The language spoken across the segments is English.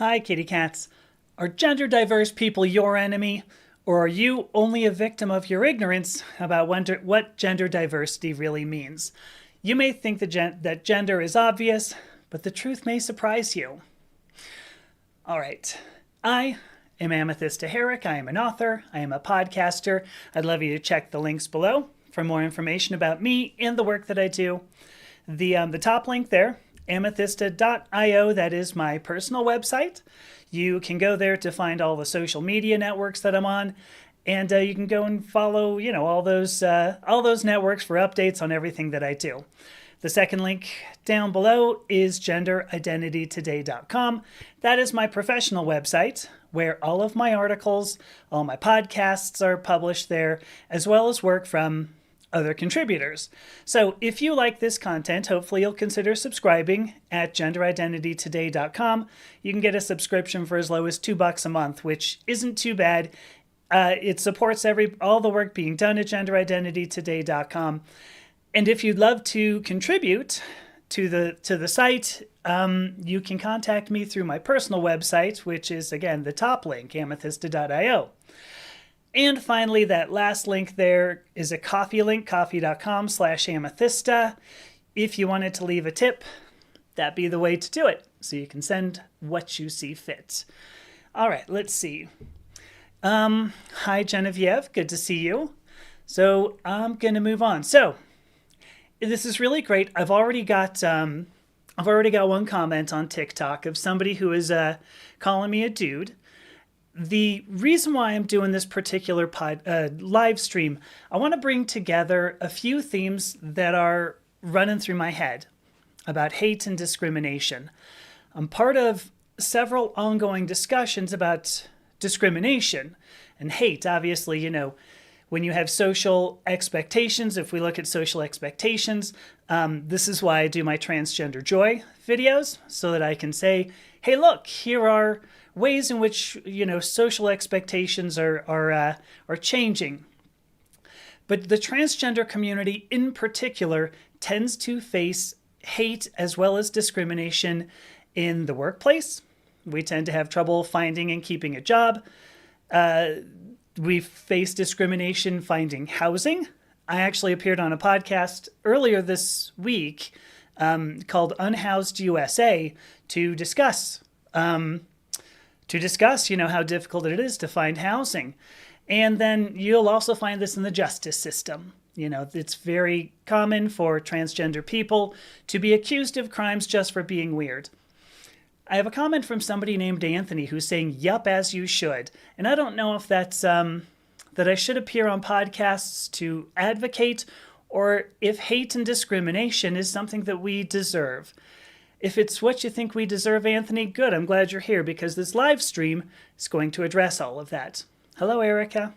Hi, kitty cats. Are gender diverse people your enemy? Or are you only a victim of your ignorance about what gender diversity really means? You may think that gender is obvious, but the truth may surprise you. All right. I am Amethysta. I am an author. I am a podcaster. I'd love you to check the links below for more information about me and the work that I do. The top link there, Amethysta.io, that is my personal website. You can go there to find all the social media networks that I'm on, and you can go and follow, all those networks for updates on everything that I do. The second link down below is genderidentitytoday.com. That is my professional website where all of my articles, all my podcasts are published there, as well as work from other contributors. So if you like this content, hopefully you'll consider subscribing at genderidentitytoday.com. You can get a subscription for as low as $2 a month, which isn't too bad. It supports all the work being done at genderidentitytoday.com. And if you'd love to contribute to the site, you can contact me through my personal website, which is, again, the top link, amethysta.io. And finally, that last link there is a Ko-fi link, ko-fi.com/amethysta. If you wanted to leave a tip, that'd be the way to do it. So you can send what you see fit. All right, let's see. Hi, Genevieve. Good to see you. So I'm going to move on. So this is really great. I've already got one comment on TikTok of somebody who is calling me a dude. The reason why I'm doing this particular live stream, I want to bring together a few themes that are running through my head about hate and discrimination. I'm part of several ongoing discussions about discrimination and hate. Obviously, when you have social expectations, if we look at social expectations, this is why I do my Transgender Joy videos, so that I can say, hey, look, here are ways in which, social expectations are changing. But the transgender community in particular tends to face hate as well as discrimination in the workplace. We tend to have trouble finding and keeping a job. We face discrimination finding housing. I actually appeared on a podcast earlier this week called Unhoused USA to discuss how difficult it is to find housing. And then you'll also find this in the justice system. It's very common for transgender people to be accused of crimes just for being weird. I have a comment from somebody named Anthony who's saying, yup, as you should. And I don't know if that's that I should appear on podcasts to advocate, or if hate and discrimination is something that we deserve. If it's what you think we deserve, Anthony, good. I'm glad you're here, because this live stream is going to address all of that. Hello, Erica.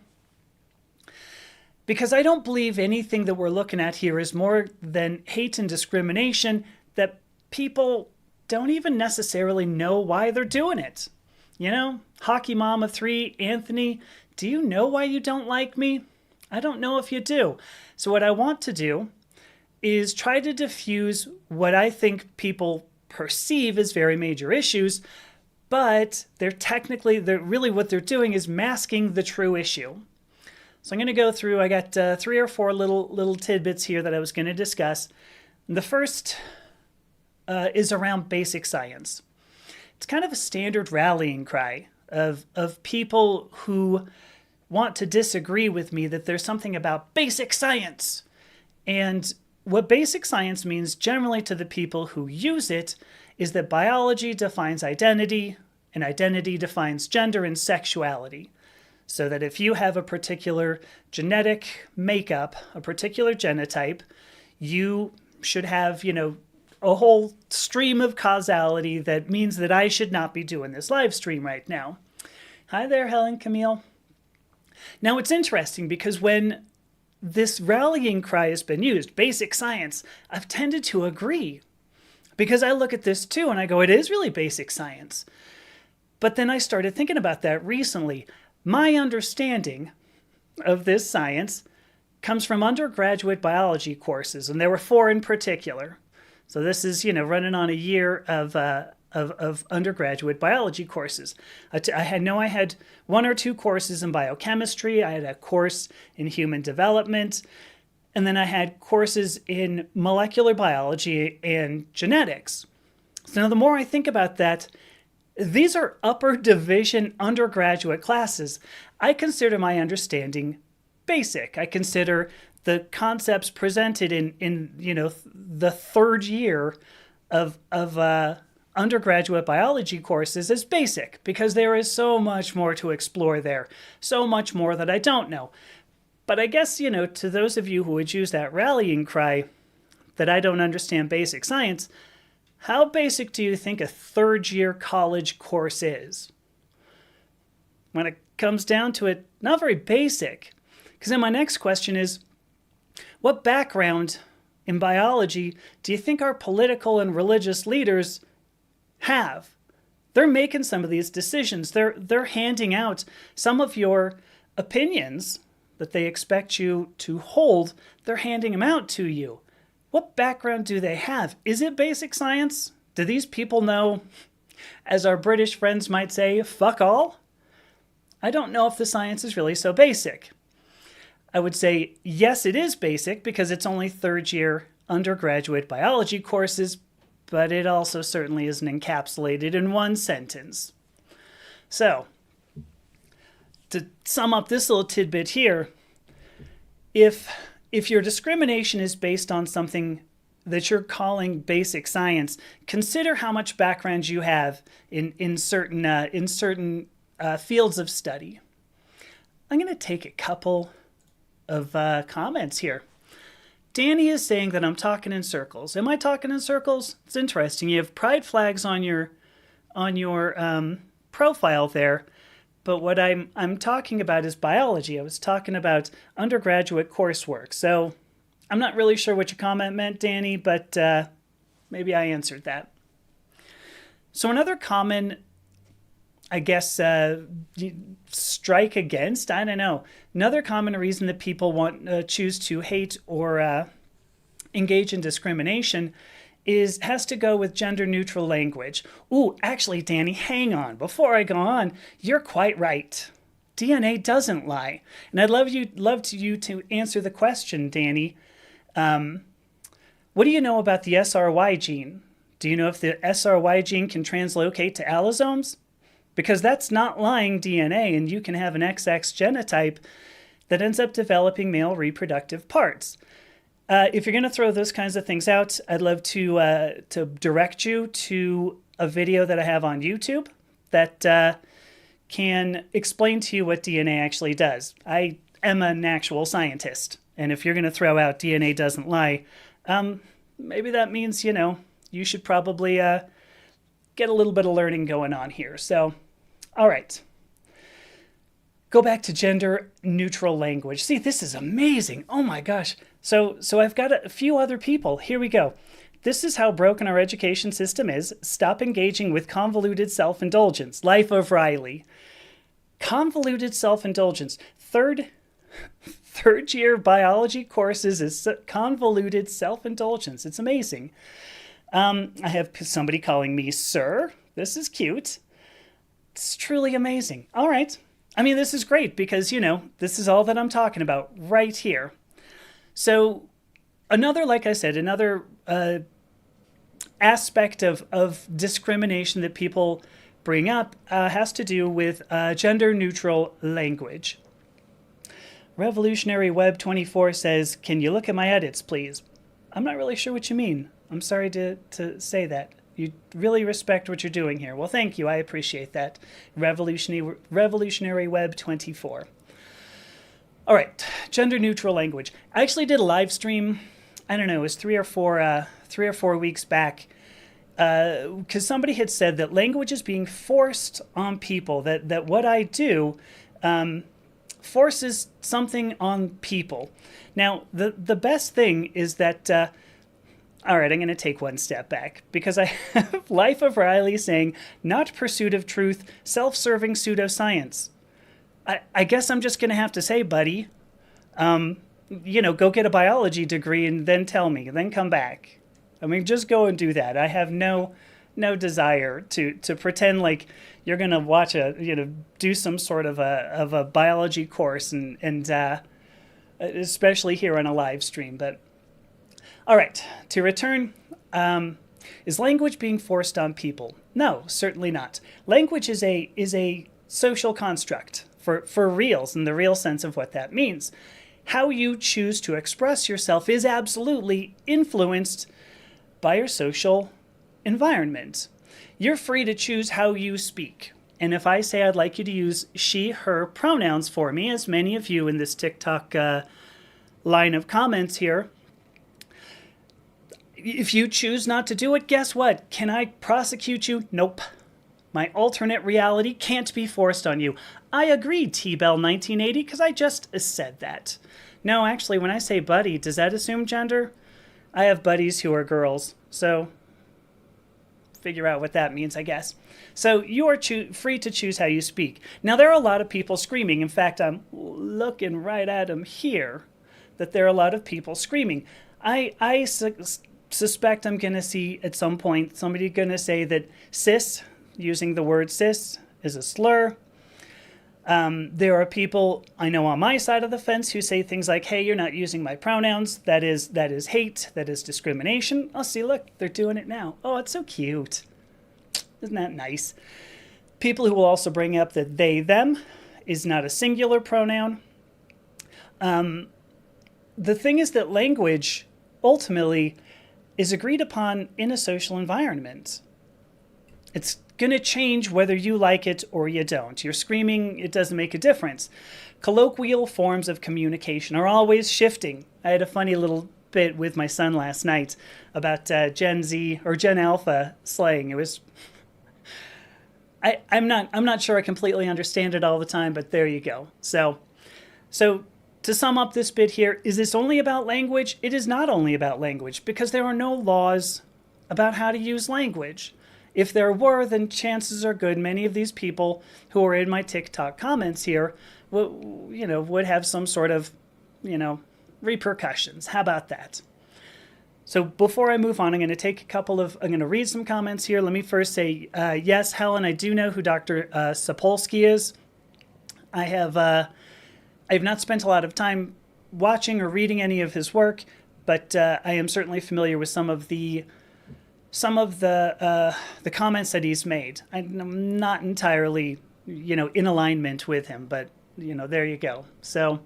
Because I don't believe anything that we're looking at here is more than hate and discrimination that people don't even necessarily know why they're doing it. Hockey Mom of 3, Anthony, do you know why you don't like me? I don't know if you do. So what I want to do is try to diffuse what I think people perceive as very major issues, but they're really what they're doing is masking the true issue. So I'm going to go through, I got 3 or 4 little tidbits here that I was going to discuss. The first is around basic science. It's kind of a standard rallying cry of people who want to disagree with me that there's something about basic science. And what basic science means generally to the people who use it is that biology defines identity, and identity defines gender and sexuality. So that if you have a particular genetic makeup, a particular genotype, you should have, a whole stream of causality that means that I should not be doing this live stream right now. Hi there, Helen Camille. Now, it's interesting because when this rallying cry has been used, basic science, I've tended to agree. Because I look at this too and I go, it is really basic science. But then I started thinking about that recently. My understanding of this science comes from undergraduate biology courses, and there were 4 in particular. So this is, running on a year of of undergraduate biology courses. I had one or two courses in biochemistry. I had a course in human development. And then I had courses in molecular biology and genetics. So now the more I think about that, these are upper division undergraduate classes. I consider my understanding basic. I consider the concepts presented in the third year of undergraduate biology courses as basic, because there is so much more to explore there, so much more that I don't know. But I guess, to those of you who would use that rallying cry that I don't understand basic science, how basic do you think a third-year college course is? When it comes down to it, not very basic. Because then my next question is, what background in biology do you think our political and religious leaders have? They're making some of these decisions. They're handing out some of your opinions that they expect you to hold. They're handing them out to you. What background do they have? Is it basic science? Do these people know, as our British friends might say, fuck all? I don't know if the science is really so basic. I would say, yes, it is basic because it's only third year undergraduate biology courses, but it also certainly isn't encapsulated in one sentence. So, to sum up this little tidbit here, if your discrimination is based on something that you're calling basic science, consider how much background you have in certain fields of study. I'm going to take a couple of comments here. Danny is saying that I'm talking in circles. Am I talking in circles? It's interesting. You have pride flags on your profile there. But what I'm talking about is biology. I was talking about undergraduate coursework. So I'm not really sure what your comment meant, Danny, but maybe I answered that. So another common, I guess, strike against, I don't know. Another common reason that people choose to hate or engage in discrimination has to go with gender-neutral language. Ooh, actually, Danny, hang on. Before I go on, you're quite right. DNA doesn't lie. And I'd love you to answer the question, Danny. What do you know about the SRY gene? Do you know if the SRY gene can translocate to allosomes? Because that's not lying DNA, and you can have an XX genotype that ends up developing male reproductive parts. If you're going to throw those kinds of things out, I'd love to direct you to a video that I have on YouTube that can explain to you what DNA actually does. I am an actual scientist, and if you're going to throw out DNA doesn't lie, maybe that means, you should probably get a little bit of learning going on here. So, all right. Go back to gender neutral language. See, this is amazing. Oh my gosh. So I've got a few other people. Here we go. This is how broken our education system is. Stop engaging with convoluted self-indulgence. Life of Riley. Convoluted self-indulgence. Third year biology courses is convoluted self-indulgence. It's amazing. I have somebody calling me sir. This is cute. It's truly amazing. All right. I mean, this is great because, this is all that I'm talking about right here. So like I said, another aspect of discrimination that people bring up has to do with gender-neutral language. Revolutionary Web 24 says, can you look at my edits, please? I'm not really sure what you mean. I'm sorry to say that. You really respect what you're doing here. Well, thank you. I appreciate that. Revolutionary Web 24. All right, gender-neutral language. I actually did a live stream. I don't know. It was 3 or 4 weeks back, because somebody had said that language is being forced on people. That what I do forces something on people. Now, the best thing is that. All right, I'm going to take one step back because I have Life of Riley saying, not pursuit of truth, self-serving pseudoscience. I guess I'm just going to have to say, buddy, go get a biology degree and then tell me, then come back. I mean, just go and do that. I have no no desire to pretend like you're gonna watch do some sort of a biology course and especially here on a live stream. But all right, to return, is language being forced on people? No, certainly not. Language is a social construct for reals in the real sense of what that means. How you choose to express yourself is absolutely influenced by your social environment. You're free to choose how you speak. And if I say I'd like you to use she, her pronouns for me, as many of you in this TikTok line of comments here, if you choose not to do it, guess what? Can I prosecute you? Nope. My alternate reality can't be forced on you. I agree, T-Bell 1980, because I just said that. No, actually, when I say buddy, does that assume gender? I have buddies who are girls, so figure out what that means, I guess. So you are free to choose how you speak. Now, there are a lot of people screaming. In fact, I'm looking right at them here, that there are a lot of people screaming. I suspect I'm going to see at some point somebody going to say that cis, using the word cis, is a slur. There are people I know on my side of the fence who say things like, hey, you're not using my pronouns. That is hate. That is discrimination. Oh, see, look, they're doing it now. Oh, it's so cute. Isn't that nice? People who will also bring up that they, them is not a singular pronoun. The thing is that language ultimately is agreed upon in a social environment. It's going to change whether you like it or you don't. You're screaming, it doesn't make a difference. Colloquial forms of communication are always shifting. I had a funny little bit with my son last night about Gen Z or Gen Alpha slang. It was, I'm not sure I completely understand it all the time, but there you go. So to sum up this bit here, is this only about language? It is not only about language, because there are no laws about how to use language. If there were, then chances are good many of these people who are in my TikTok comments here would have some sort of, repercussions. How about that? So before I move on, I'm going to read some comments here. Let me first say, yes, Helen, I do know who Dr. Sapolsky is. I have not spent a lot of time watching or reading any of his work, but I am certainly familiar with some of the comments that he's made. I'm not entirely, in alignment with him, but there you go. So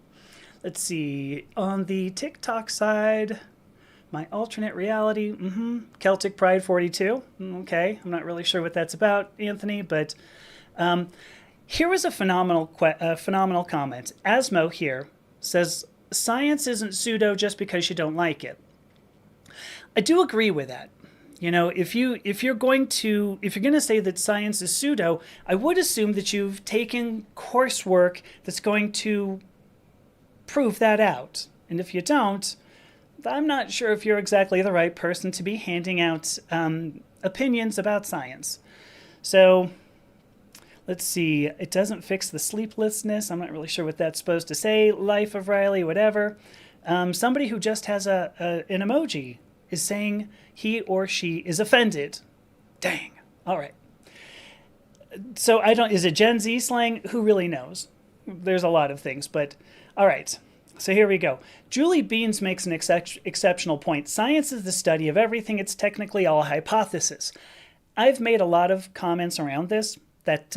let's see. On the TikTok side, my alternate reality, Celtic Pride 42. Okay, I'm not really sure what that's about, Anthony, but here was a phenomenal comment. Asmo here says, science isn't pseudo just because you don't like it. I do agree with that. If you're going to say that science is pseudo, I would assume that you've taken coursework that's going to prove that out. And if you don't, I'm not sure if you're exactly the right person to be handing out opinions about science. So let's see. It doesn't fix the sleeplessness. I'm not really sure what that's supposed to say. Life of Riley, whatever. Somebody who just has an emoji is saying he or she is offended. Dang. All right. So is it Gen Z slang? Who really knows? There's a lot of things, but all right. So here we go. Julie Beans makes an exceptional point. Science is the study of everything. It's technically all a hypothesis. I've made a lot of comments around this, that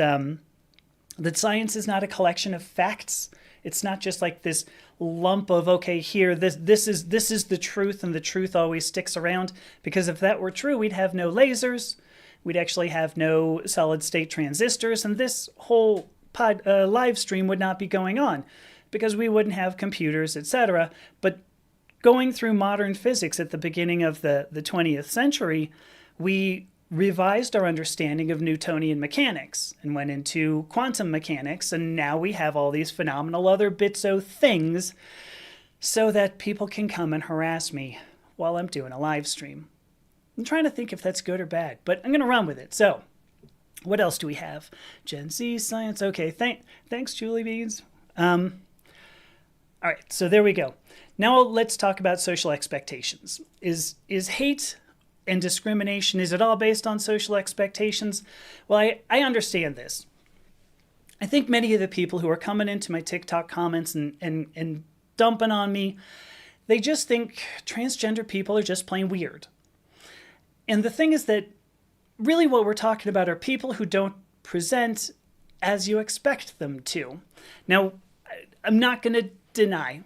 science is not a collection of facts. It's not just like this lump of, okay, here, this is the truth, and the truth always sticks around. Because if that were true, we'd have no lasers. We'd actually have no solid state transistors, and this whole live stream would not be going on, because we wouldn't have computers, etc. But going through modern physics at the beginning of the 20th century, we revised our understanding of Newtonian mechanics and went into quantum mechanics, and now we have all these phenomenal other bitso things so that people can come and harass me while I'm doing a live stream. I'm trying to think if that's good or bad, but I'm going to run with it. So what else do we have? Gen Z science. Okay, thanks, Julie Beans. All right, so there we go. Now let's talk about social expectations. Is hate and discrimination, is it all based on social expectations? Well, I understand this. I think many of the people who are coming into my TikTok comments and dumping on me, they just think transgender people are just plain weird. And the thing is that really what we're talking about are people who don't present as you expect them to. Now, I'm not going to deny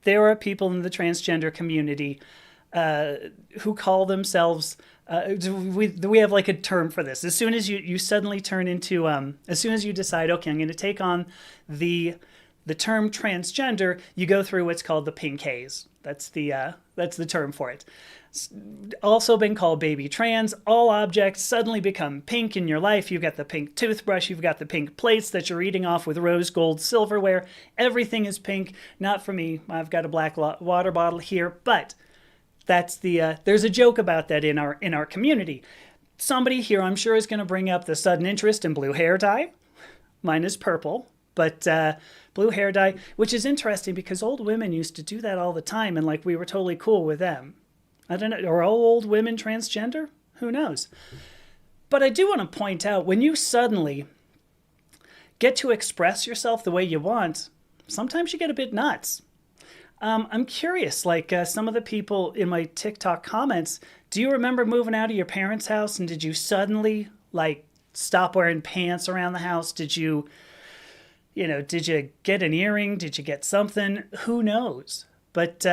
there are people in the transgender community who call themselves, we have like a term for this. As soon as you suddenly turn into, as soon as you decide, okay, I'm going to take on the term transgender, you go through what's called the pink haze. That's the term for it. It's also been called baby trans. All objects suddenly become pink in your life. You've got the pink toothbrush. You've got the pink plates that you're eating off with rose gold silverware. Everything is pink. Not for me. I've got a black water bottle here, but that's there's a joke about that in our community. Somebody here, I'm sure, is going to bring up the sudden interest in blue hair dye. Mine is purple, but blue hair dye, which is interesting because old women used to do that all the time, and like we were totally cool with them. I don't know. Are all old women transgender? Who knows? But I do want to point out, when you suddenly get to express yourself the way you want, sometimes you get a bit nuts. I'm curious, like some of the people in my TikTok comments, do you remember moving out of your parents' house and did you suddenly like stop wearing pants around the house? Did you get an earring? Did you get something? Who knows? But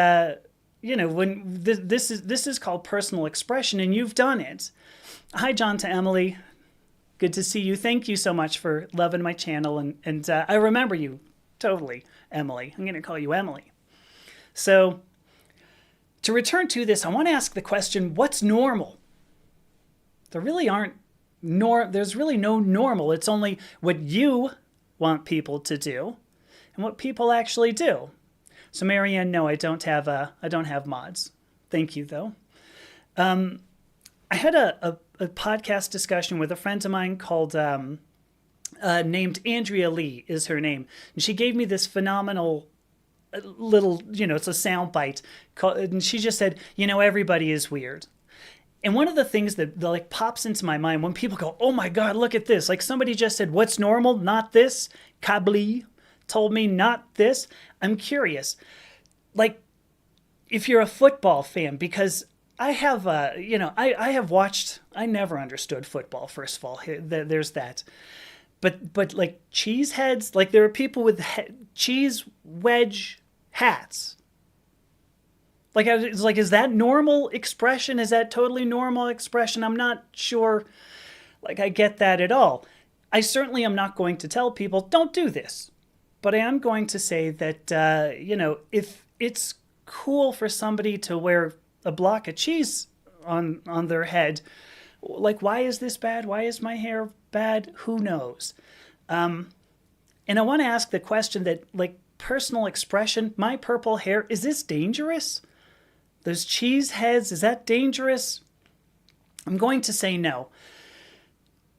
when this is called personal expression, and you've done it. Hi, John to Emily. Good to see you. Thank you so much for loving my channel, and I remember you totally, Emily. I'm going to call you Emily. So, to return to this, I want to ask the question: what's normal? There really aren't there's really no normal. It's only what you want people to do, and what people actually do. So Marianne, no, I don't have mods. Thank you, though. I had a podcast discussion with a friend of mine called named Andrea Lee is her name, and she gave me this phenomenal little, it's a sound bite, and she just said, everybody is weird. And one of the things that like pops into my mind when people go, oh my God, look at this. Like somebody just said, what's normal? Not this. Kabli told me not this. I'm curious. Like if you're a football fan, because I have, I have watched, I never understood football, first of all. There's that. But like cheese heads, like there are people with cheese wedge hats. Like, it's like, is that normal expression? Is that totally normal expression? I'm not sure, like, I get that at all. I certainly am not going to tell people, don't do this. But I am going to say that, if it's cool for somebody to wear a block of cheese on their head, like, why is this bad? Why is my hair bad? Who knows? And I want to ask the question that, like, personal expression, my purple hair, is this dangerous? Those cheese heads, is that dangerous? I'm going to say no.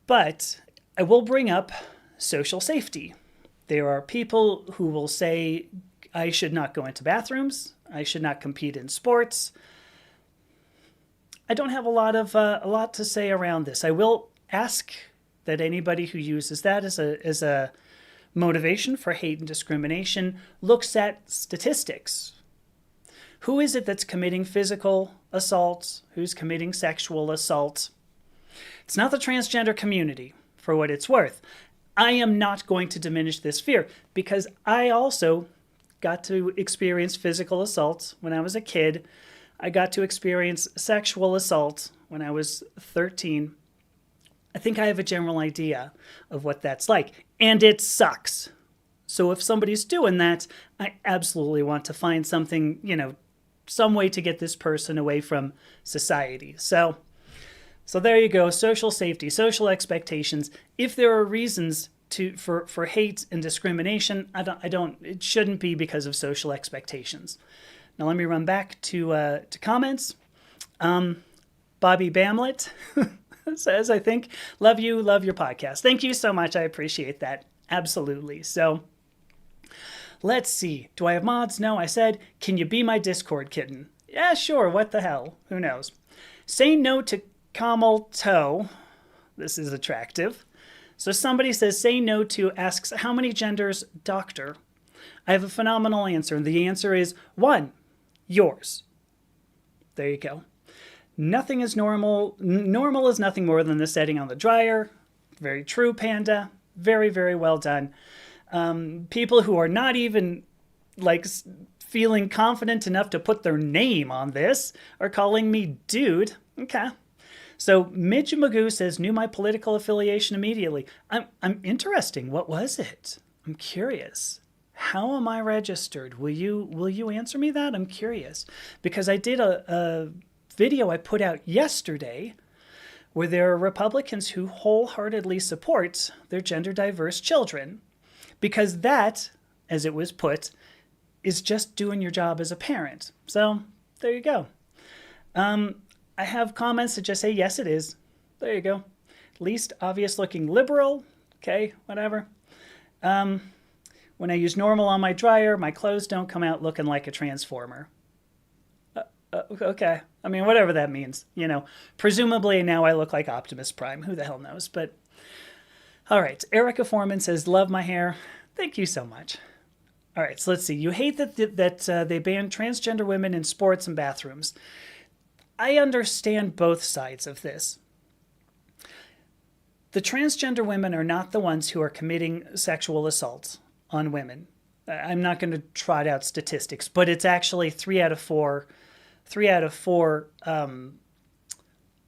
But I will bring up social safety. There are people who will say I should not go into bathrooms. I should not compete in sports. I don't have a lot to say around this. I will ask that anybody who uses that as a motivation for hate and discrimination looks at statistics. Who is it that's committing physical assault? Who's committing sexual assault? It's not the transgender community, for what it's worth. I am not going to diminish this fear because I also got to experience physical assault when I was a kid. I got to experience sexual assault when I was 13. I think I have a general idea of what that's like, and it sucks. So if somebody's doing that, I absolutely want to find something, some way to get this person away from society. So there you go. Social safety, social expectations. If there are reasons for hate and discrimination, it shouldn't be because of social expectations. Now let me run back to comments. Bobby Bamlet says, I think, love your podcast. Thank you so much. I appreciate that. Absolutely. So let's see. Do I have mods? No, I said, can you be my Discord kitten? Yeah, sure. What the hell? Who knows? Say no to camel toe. This is attractive. So somebody says, say no to, asks, how many genders, doctor? I have a phenomenal answer. And the answer is 1, yours. There you go. Nothing is normal. Normal is nothing more than the setting on the dryer. Very true, Panda. Very, very well done. People who are not even like feeling confident enough to put their name on this are calling me dude. Okay. So Midge Magoo says, knew my political affiliation immediately. I'm interesting. What was it? I'm curious. How am I registered? Will you answer me that? I'm curious. Because I did a video I put out yesterday where there are Republicans who wholeheartedly support their gender diverse children. Because that, as it was put, is just doing your job as a parent. So there you go. I have comments that just say, yes, it is. There you go. Least obvious looking liberal. Okay, whatever. When I use normal on my dryer, my clothes don't come out looking like a transformer. Okay. I mean, whatever that means. Presumably now I look like Optimus Prime. Who the hell knows? But all right. Erica Foreman says, love my hair. Thank you so much. All right. So let's see. You hate that they banned transgender women in sports and bathrooms. I understand both sides of this. The transgender women are not the ones who are committing sexual assaults on women. I'm not going to trot out statistics, but it's actually 3 out of 4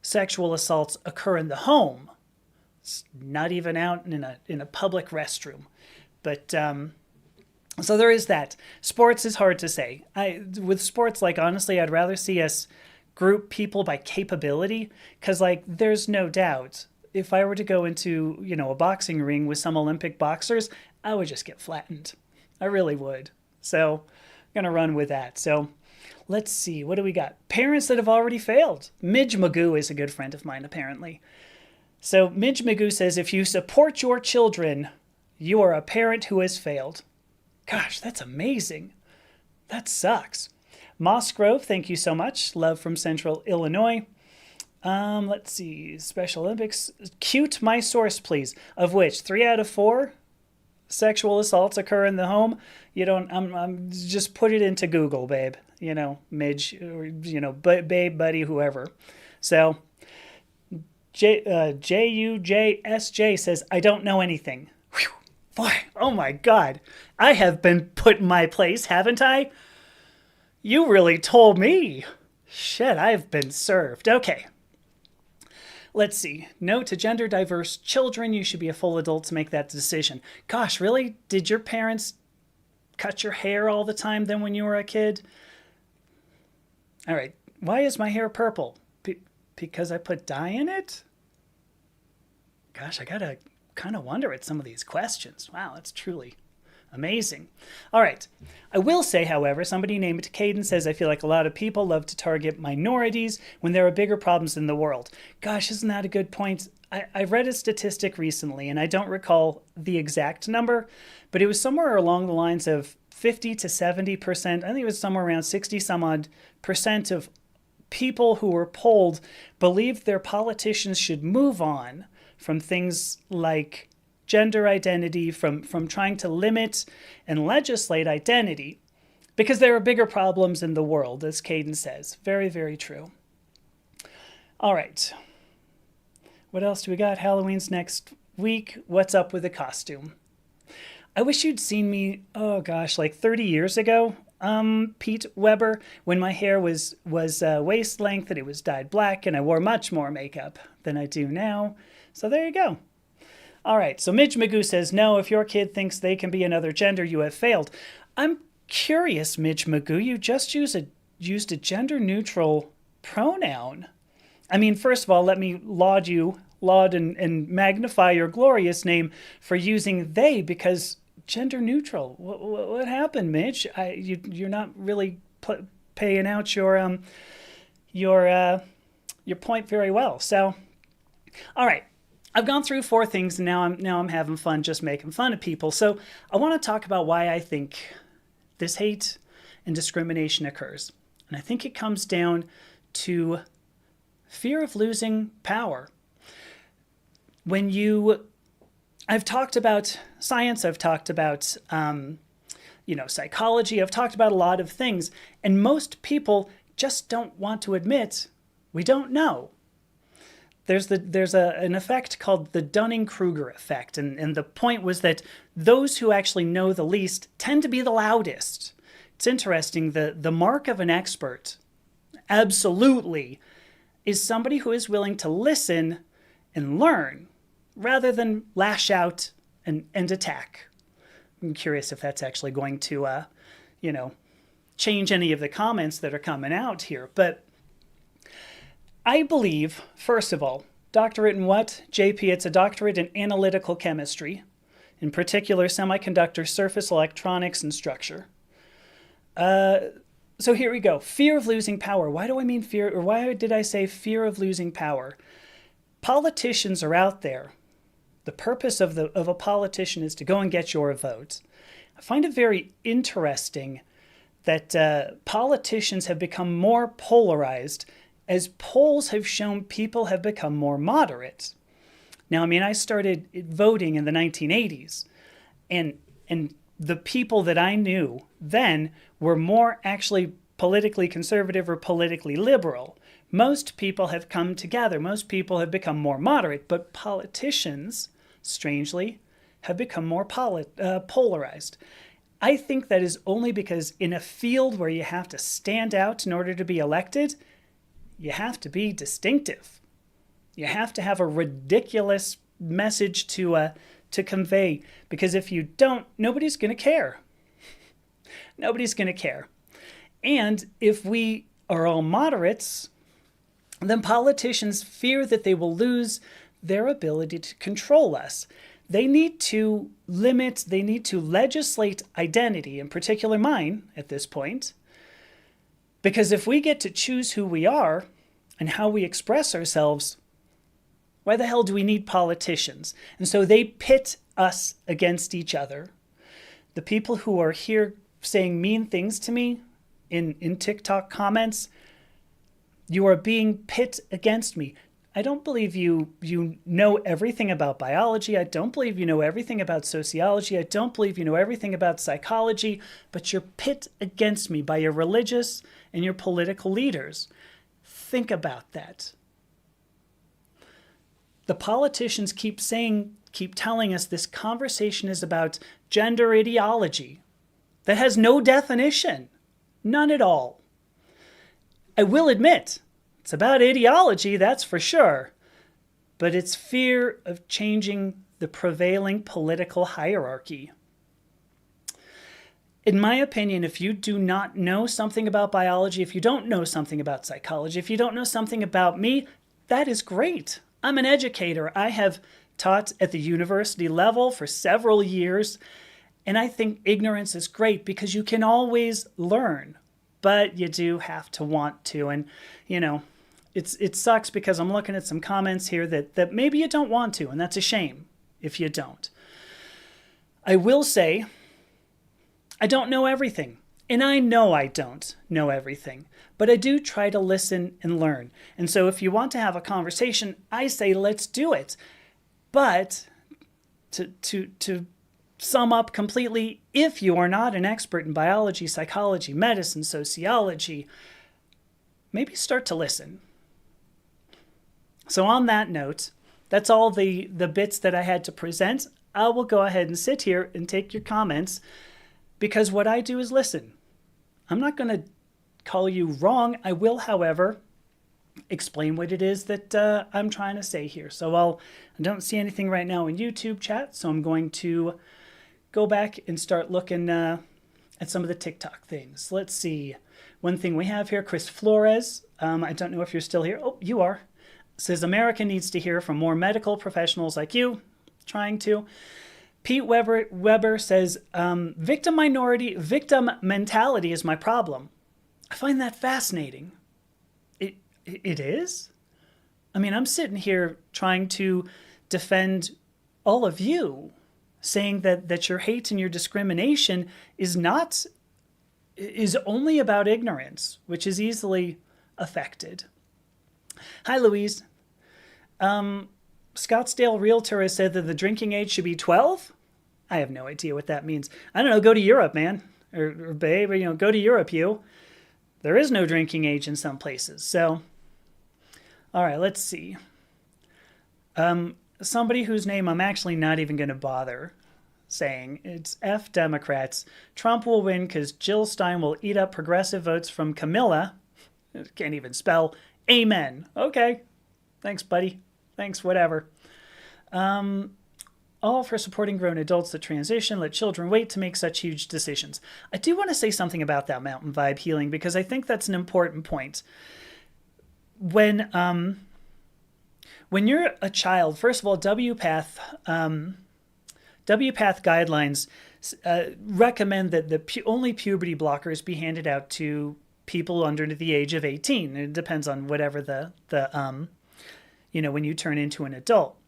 sexual assaults occur in the home. It's not even out in a public restroom. But so there is that. Sports is hard to say. With sports, like honestly, I'd rather see us group people by capability, because like there's no doubt if I were to go into a boxing ring with some Olympic boxers, I would just get flattened. I really would. So I'm gonna run with that. So let's see, what do we got? Parents that have already failed. Midge Magoo is a good friend of mine, apparently. So Midge Magoo says, if you support your children, you are a parent who has failed. Gosh, that's amazing. That sucks. Moss Grove, thank you so much. Love from Central Illinois. Let's see. Special Olympics. Cute my source, please. Of which 3 out of 4 sexual assaults occur in the home. I'm just put it into Google, babe. Midge, or babe, buddy, whoever. So JUJSJ says, I don't know anything. Whew. Boy, oh my God. I have been put in my place, haven't I? You really told me. Shit, I've been served. Okay. Let's see. No to gender diverse children. You should be a full adult to make that decision. Gosh, really? Did your parents cut your hair all the time then when you were a kid? All right. Why is my hair purple? Because I put dye in it? Gosh, I gotta kind of wonder at some of these questions. Wow, that's truly amazing. All right. I will say, however, somebody named Caden says, I feel like a lot of people love to target minorities when there are bigger problems in the world. Gosh, isn't that a good point? I read a statistic recently, and I don't recall the exact number, but it was somewhere along the lines of 50 to 70%. I think it was somewhere around 60 some odd percent of people who were polled believed their politicians should move on from things like gender identity, from trying to limit and legislate identity, because there are bigger problems in the world, as Caden says. Very, very true. All right. What else do we got? Halloween's next week. What's up with the costume? I wish you'd seen me, oh gosh, like 30 years ago, Pete Weber, when my hair was waist length and it was dyed black, and I wore much more makeup than I do now. So there you go. All right, so Midge Magoo says, no, if your kid thinks they can be another gender, you have failed. I'm curious, Midge Magoo, you just used a gender-neutral pronoun. I mean, first of all, let me laud and magnify your glorious name for using they, because gender-neutral. What happened, Midge? You're not really paying out your point very well. So, all right. I've gone through 4 things, and now I'm having fun just making fun of people. So I want to talk about why I think this hate and discrimination occurs. And I think it comes down to fear of losing power. I've talked about science, I've talked about, psychology, I've talked about a lot of things, and most people just don't want to admit we don't know. There's an effect called the Dunning-Kruger effect, and the point was that those who actually know the least tend to be the loudest. It's interesting, the mark of an expert, absolutely, is somebody who is willing to listen and learn rather than lash out and attack. I'm curious if that's actually going to, change any of the comments that are coming out here. But I believe, first of all, doctorate in what? JP, it's a doctorate in analytical chemistry, in particular semiconductor surface electronics and structure. So here we go. Fear of losing power. Why do I mean fear, or why did I say fear of losing power? Politicians are out there. The purpose of a politician is to go and get your vote. I find it very interesting that politicians have become more polarized as polls have shown people have become more moderate. Now, I started voting in the 1980s, and the people that I knew then were more actually politically conservative or politically liberal. Most people have come together. Most people have become more moderate, but politicians, strangely, have become more polarized. I think that is only because in a field where you have to stand out in order to be elected, you have to be distinctive. You have to have a ridiculous message to convey, because if you don't, nobody's going to care. Nobody's going to care. And if we are all moderates, then politicians fear that they will lose their ability to control us. They need to legislate identity, in particular mine at this point, because if we get to choose who we are and how we express ourselves, why the hell do we need politicians? And so they pit us against each other. The people who are here saying mean things to me in TikTok comments, you are being pit against me. I don't believe you know everything about biology. I don't believe you know everything about sociology. I don't believe you know everything about psychology, but you're pit against me by your religious and your political leaders. Think about that. The politicians keep telling us this conversation is about gender ideology. That has no definition. None at all. I will admit, it's about ideology, that's for sure. But it's fear of changing the prevailing political hierarchy. In my opinion, if you do not know something about biology, if you don't know something about psychology, if you don't know something about me, that is great. I'm an educator. I have taught at the university level for several years, and I think ignorance is great because you can always learn, but you do have to want to. And, it sucks because I'm looking at some comments here that maybe you don't want to, and that's a shame if you don't. I will say, I don't know everything, and I know I don't know everything, but I do try to listen and learn. And so if you want to have a conversation, I say let's do it. But to sum up completely, if you are not an expert in biology, psychology, medicine, sociology, maybe start to listen. So on that note, that's all the bits that I had to present. I will go ahead and sit here and take your comments, because what I do is listen. I'm not going to call you wrong. I will, however, explain what it is that I'm trying to say here. So I don't see anything right now in YouTube chat, so I'm going to go back and start looking at some of the TikTok things. Let's see. One thing we have here, Chris Flores. I don't know if you're still here. Oh, you are. Says America needs to hear from more medical professionals like you. Trying to. Pete Weber says, victim mentality is my problem. I find that fascinating. It is? I'm sitting here trying to defend all of you, saying that your hate and your discrimination is only about ignorance, which is easily affected. Hi, Louise. Scottsdale Realtor has said that the drinking age should be 12. I have no idea what that means. I don't know. Go to Europe, man. Or babe, go to Europe, you. There is no drinking age in some places. So, all right, let's see. Somebody whose name I'm actually not even going to bother saying. It's F Democrats. Trump will win because Jill Stein will eat up progressive votes from Camilla. Can't even spell. Amen. Okay. Thanks, buddy. Thanks, whatever. All for supporting grown adults that transition. Let children wait to make such huge decisions. I do want to say something about that mountain vibe healing because I think that's an important point. When you're a child, first of all, WPATH guidelines recommend that only puberty blockers be handed out to people under the age of 18. It depends on whatever when you turn into an adult.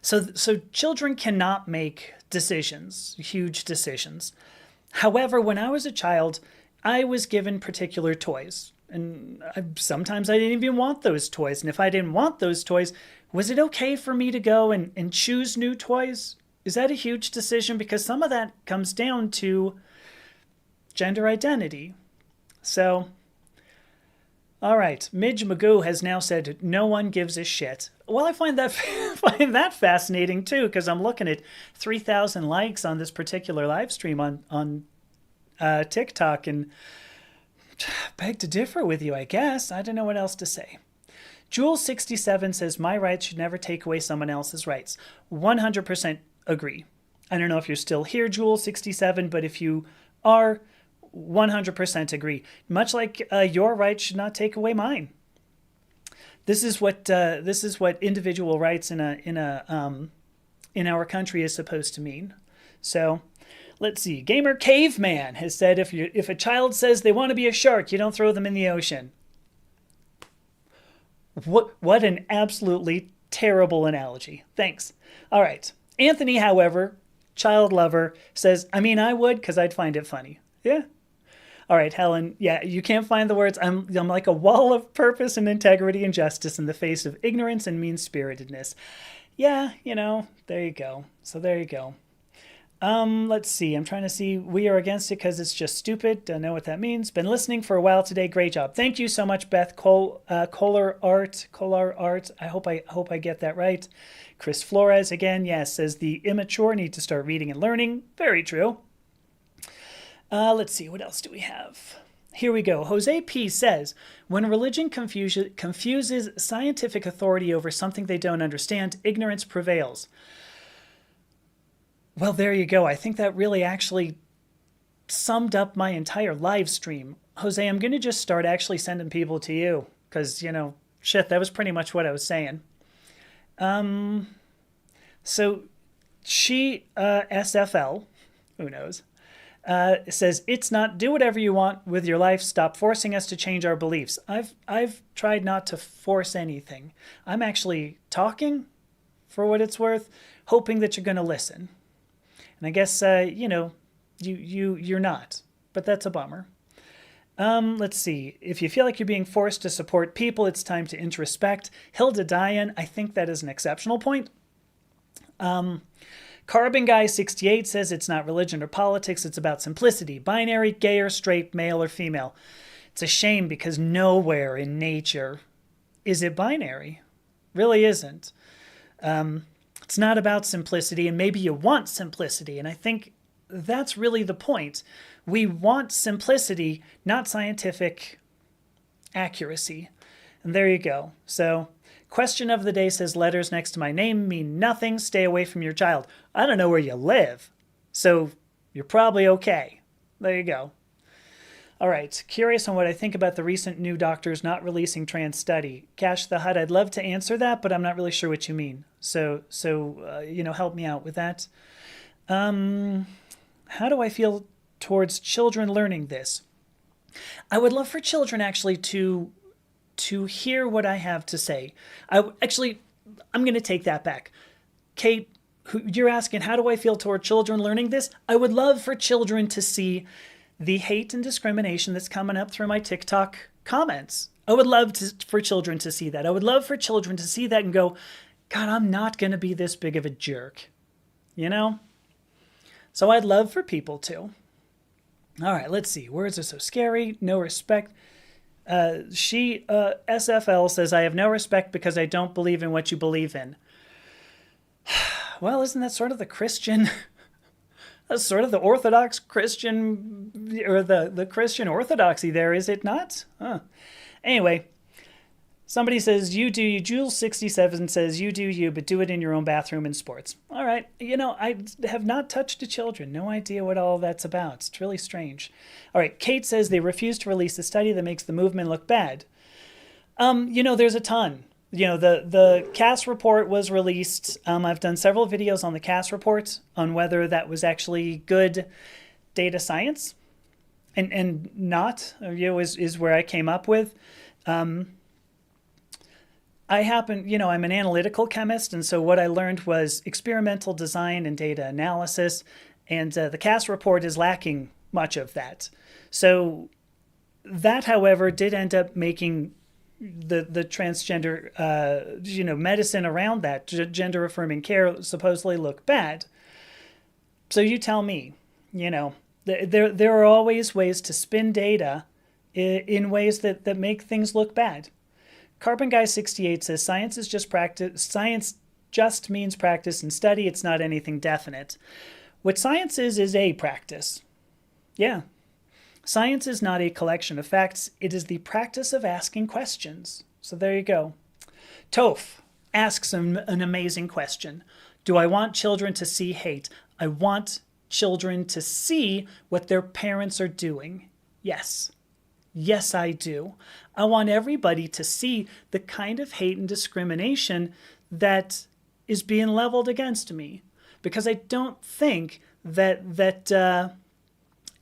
So children cannot make decisions, huge decisions. However, when I was a child, I was given particular toys. And sometimes I didn't even want those toys. And if I didn't want those toys, was it okay for me to go and choose new toys? Is that a huge decision? Because some of that comes down to gender identity. So, all right. Midge Magoo has now said, no one gives a shit. Well, I find that fascinating, too, because I'm looking at 3,000 likes on this particular live stream on TikTok, and beg to differ with you, I guess. I don't know what else to say. Jules67 says, my rights should never take away someone else's rights. 100% agree. I don't know if you're still here, Jules67, but if you are, 100% agree. Much like your rights should not take away mine. This is what individual rights in our country is supposed to mean. So, let's see. Gamer Caveman has said, if a child says they want to be a shark, you don't throw them in the ocean. What an absolutely terrible analogy. Thanks. All right. Anthony, however, child lover, says, I mean, I would because I'd find it funny. Yeah. All right, Helen. Yeah, you can't find the words. I'm like a wall of purpose and integrity and justice in the face of ignorance and mean-spiritedness. Yeah, there you go. So there you go. Let's see. I'm trying to see. We are against it because it's just stupid. Don't know what that means. Been listening for a while today. Great job. Thank you so much, Beth Kolar Art. I hope I get that right. Chris Flores again. Yes, says the immature need to start reading and learning. Very true. Let's see. What else do we have? Here we go. Jose P. says, when religion confuses scientific authority over something they don't understand, ignorance prevails. Well, there you go. I think that really actually summed up my entire live stream. Jose, I'm going to just start actually sending people to you because, shit, that was pretty much what I was saying. So she, SFL, who knows, says, it's not do whatever you want with your life. Stop forcing us to change our beliefs. I've tried not to force anything. I'm actually talking, for what it's worth, hoping that you're going to listen. And I guess, you're not. But that's a bummer. Let's see. If you feel like you're being forced to support people, it's time to introspect. Hilda Diane, I think that is an exceptional point. Carbon Guy 68 says it's not religion or politics, it's about simplicity. Binary, gay or straight, male or female. It's a shame because nowhere in nature is it binary. Really isn't. It's not about simplicity, and maybe you want simplicity, and I think that's really the point. We want simplicity, not scientific accuracy. And there you go. So, question of the day says, letters next to my name mean nothing. Stay away from your child. I don't know where you live, so you're probably okay. There you go. All right. Curious on what I think about the recent new doctors not releasing trans study. Cash the Hut, I'd love to answer that, but I'm not really sure what you mean. So help me out with that. How do I feel towards children learning this? I would love for children actually to hear what I have to say. I'm going to take that back. Kate, you're asking, how do I feel toward children learning this? I would love for children to see the hate and discrimination that's coming up through my TikTok comments. I would love for children to see that. I would love for children to see that and go, God, I'm not going to be this big of a jerk, you know? So I'd love for people to. All right, let's see. Words are so scary. No respect. SFL says, I have no respect because I don't believe in what you believe in. Well, isn't that sort of the Christian... That's sort of the Orthodox Christian, or the Christian orthodoxy there, is it not? Huh. Anyway, somebody says, you do you. Jules67 says, you do you, but do it in your own bathroom in sports. All right. You know, I have not touched the children. No idea what all that's about. It's really strange. All right. Kate says they refuse to release a study that makes the movement look bad. You know, there's a ton. You know, the CAS report was released. I've done several videos on the CAS report on whether that was actually good data science and not, you know, is where I came up with. I happen, you know, I'm an analytical chemist. And so what I learned was experimental design and data analysis. And the CAS report is lacking much of that. So that, however, did end up making the transgender, you know, medicine around that, gender affirming care, supposedly look bad. So you tell me, you know, there are always ways to spin data in ways that make things look bad. Carbon Guy 68 says science is just practice. Science just means practice and study. It's not anything definite. What science is a practice. Yeah. Science is not a collection of facts. It is the practice of asking questions. So there you go. Toph asks an amazing question. Do I want children to see hate? I want children to see what their parents are doing. Yes. Yes, I do. I want everybody to see the kind of hate and discrimination that is being leveled against me. Because I don't think that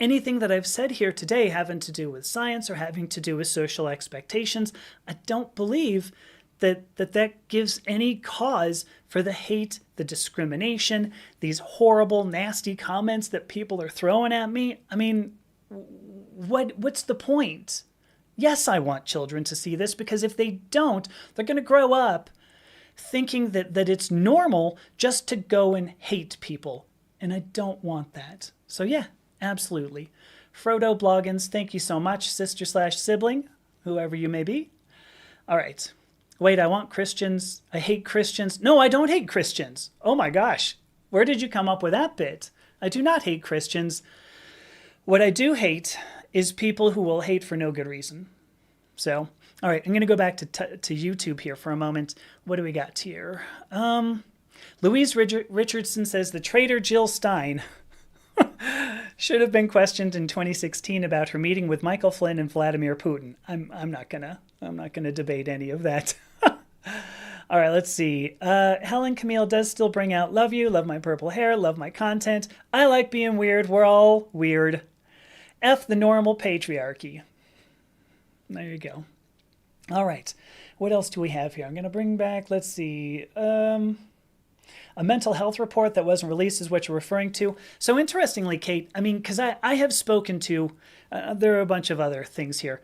anything that I've said here today having to do with science or having to do with social expectations, I don't believe that gives any cause for the hate, the discrimination, these horrible, nasty comments that people are throwing at me. I mean, what's the point? Yes, I want children to see this, because if they don't, they're going to grow up thinking that it's normal just to go and hate people. And I don't want that. So yeah. Absolutely. Frodo Bloggins, thank you so much, sister/sibling, whoever you may be. All right. Wait, I want Christians. I hate Christians. No, I don't hate Christians. Oh my gosh. Where did you come up with that bit? I do not hate Christians. What I do hate is people who will hate for no good reason. So, all right, I'm going to go back to YouTube here for a moment. What do we got here? Louise Richardson says the traitor Jill Stein should have been questioned in 2016 about her meeting with Michael Flynn and Vladimir Putin. I'm not gonna debate any of that. All right, let's see. Helen Camille does still bring out love you, love my purple hair, love my content. I like being weird. We're all weird. F the normal patriarchy. There you go. All right. What else do we have here? I'm going to bring back, let's see. A mental health report that wasn't released is what you're referring to. So interestingly, Kate, I mean, because I have spoken to, there are a bunch of other things here.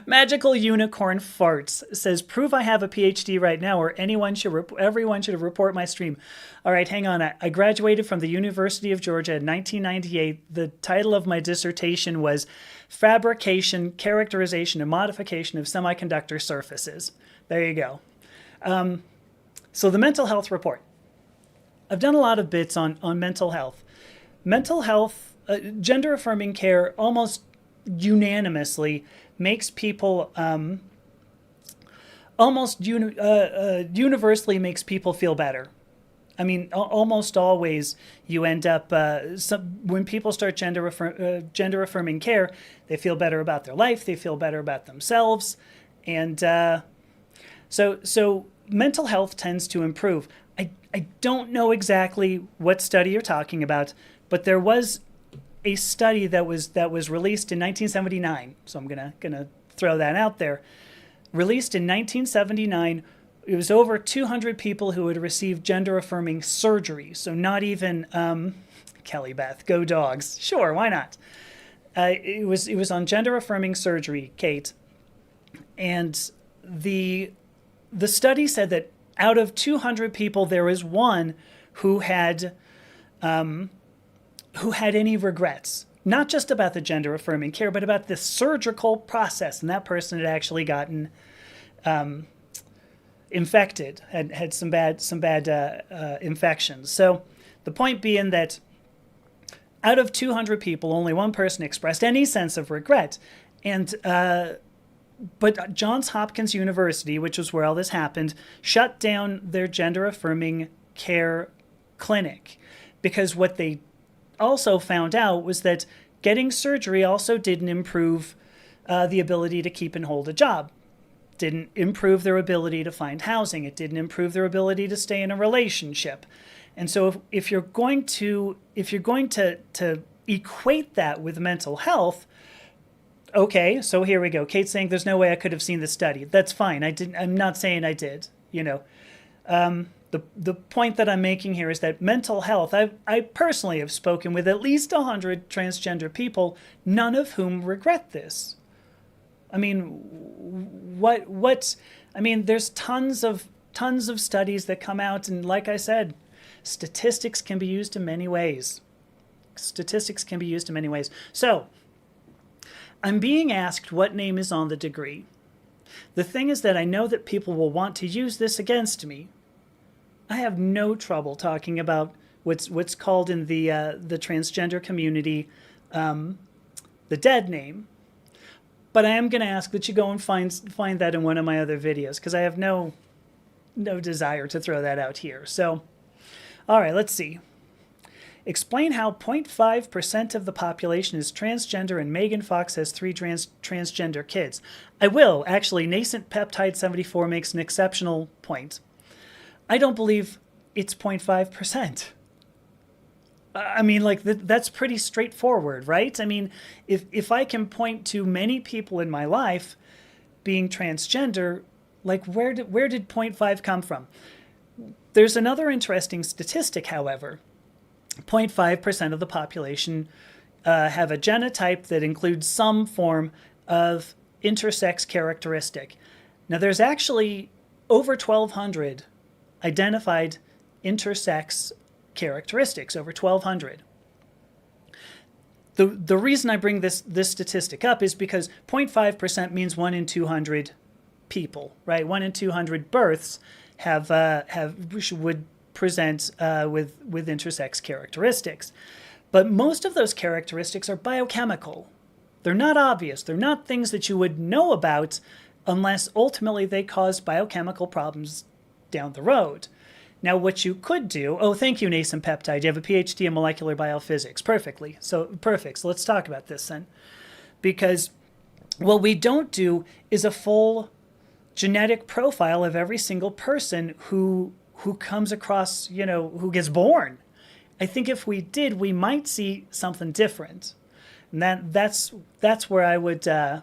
Magical Unicorn Farts says, prove I have a PhD right now, or everyone should report my stream. All right, hang on. I graduated from the University of Georgia in 1998. The title of my dissertation was Fabrication, Characterization, and Modification of Semiconductor Surfaces. There you go. So the mental health report. I've done a lot of bits on mental health. Mental health, gender affirming care almost unanimously makes people, universally makes people feel better. I mean, almost always you end up, when people start gender affirming care, they feel better about their life, they feel better about themselves, and So mental health tends to improve. I don't know exactly what study you're talking about, but there was a study that was released in 1979. So I'm gonna throw that out there. Released in 1979, it was over 200 people who had received gender affirming surgery. So not even Kelly Beth, go dogs. Sure, why not? It was on gender affirming surgery, Kate, and the study said that out of 200 people, there was one who had any regrets, not just about the gender affirming care, but about the surgical process. And that person had actually gotten infected, had some bad infections. So the point being that out of 200 people, only one person expressed any sense of regret. And but Johns Hopkins University, which was where all this happened, shut down their gender affirming care clinic, because what they also found out was that getting surgery also didn't improve the ability to keep and hold a job, didn't improve their ability to find housing, it didn't improve their ability to stay in a relationship. And so if you're going to equate that with mental health, okay, so here we go. Kate's saying there's no way I could have seen the study. That's fine. I'm not saying I did. The point that I'm making here is that mental health, I personally have spoken with at least 100 transgender people, none of whom regret this. I mean, there's tons of studies that come out, and like I said, statistics can be used in many ways. So, I'm being asked what name is on the degree. The thing is that I know that people will want to use this against me. I have no trouble talking about what's called in the transgender community the dead name. But I am going to ask that you go and find that in one of my other videos, because I have no desire to throw that out here. So, all right, let's see. Explain how 0.5% of the population is transgender and Megan Fox has 3 transgender kids. I will. Actually, Nascent Peptide 74 makes an exceptional point. I don't believe it's 0.5%. I mean, like, that's pretty straightforward, right? I mean, if I can point to many people in my life being transgender, like, where did 0.5 come from? There's another interesting statistic, however. 0.5% of the population have a genotype that includes some form of intersex characteristic. Now, there's actually over 1,200 identified intersex characteristics, over 1,200. The reason I bring this statistic up is because 0.5% means 1 in 200 people, right? 1 in 200 births would present with intersex characteristics. But most of those characteristics are biochemical. They're not obvious. They're not things that you would know about unless ultimately they cause biochemical problems down the road. Now, what you could do... Oh, thank you, Nascent Peptide. You have a Ph.D. in molecular biophysics. Perfect. So let's talk about this then. Because what we don't do is a full genetic profile of every single person who comes across, who gets born. I think if we did, we might see something different. And that's where I would... that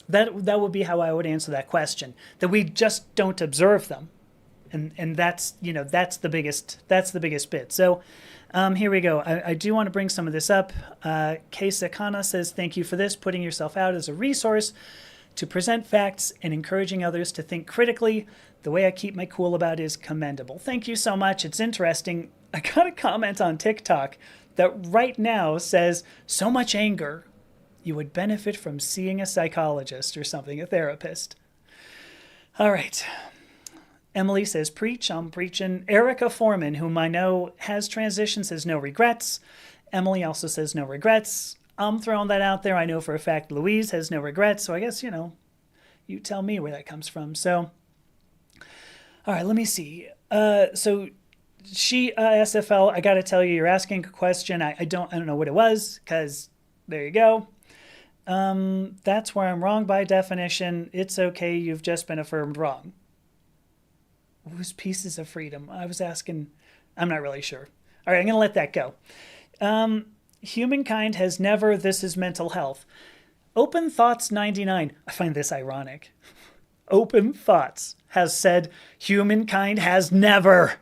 would be how I would answer that question. That we just don't observe them. And that's the biggest bit. So here we go. I do want to bring some of this up. Keisa Kana says, thank you for this, putting yourself out as a resource to present facts and encouraging others to think critically. The way I keep my cool about it is commendable. Thank you so much. It's interesting. I got a comment on TikTok that right now says, so much anger. You would benefit from seeing a psychologist or something, a therapist. All right. Emily says, preach, I'm preaching. Erica Foreman, whom I know has transitioned, says no regrets. Emily also says no regrets. I'm throwing that out there. I know for a fact Louise has no regrets. So I guess, you tell me where that comes from. So, all right, let me see. So she, SFL, I got to tell you, you're asking a question. I don't know what it was, because there you go. That's where I'm wrong by definition. It's okay. You've just been affirmed wrong. Whose pieces of freedom? I was asking. I'm not really sure. All right, I'm going to let that go. Humankind has never, this is mental health. Open Thoughts 99. I find this ironic. Open Thoughts has said humankind has never.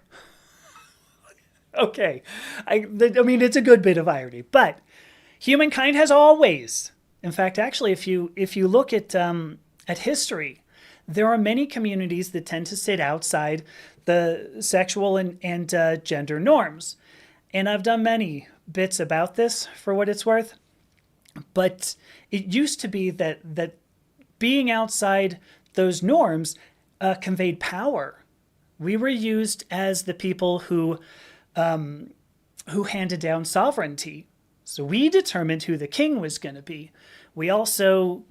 Okay. I mean, it's a good bit of irony, but Humankind has always. In fact, actually, if you look at history, there are many communities that tend to sit outside the sexual and gender norms. And I've done many bits about this for what it's worth. But it used to be that being outside those norms conveyed power. We were used as the people who handed down sovereignty. So we determined who the king was going to be. We also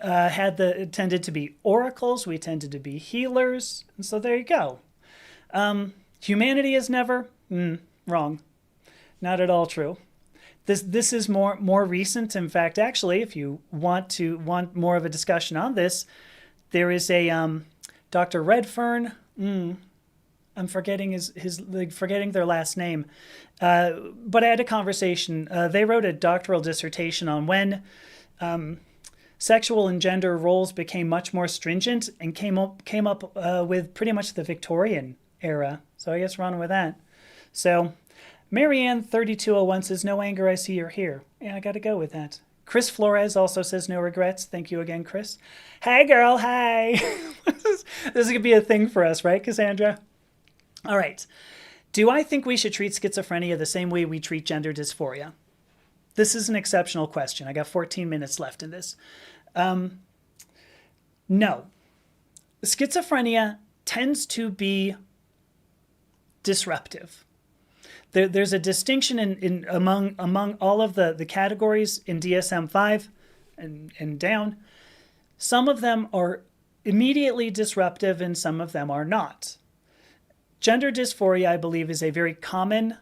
tended to be oracles. We tended to be healers. And so there you go. Humanity is never wrong. Not at all true. This is more recent. In fact, actually, if you want more of a discussion on this, there is a Dr. Redfern. I'm forgetting forgetting their last name. But I had a conversation. They wrote a doctoral dissertation on when sexual and gender roles became much more stringent and came up with pretty much the Victorian era. So I guess run with that. So Marianne 3201 says, no anger, I see or hear. Yeah, I got to go with that. Chris Flores also says no regrets. Thank you again, Chris. Hey, girl. Hey. This is going to be a thing for us, right, Cassandra? All right. Do I think we should treat schizophrenia the same way we treat gender dysphoria? This is an exceptional question. I got 14 minutes left in this. No. Schizophrenia tends to be disruptive. There's a distinction among all of the categories in DSM-5 and down. Some of them are immediately disruptive and some of them are not. Gender dysphoria, I believe, is a very common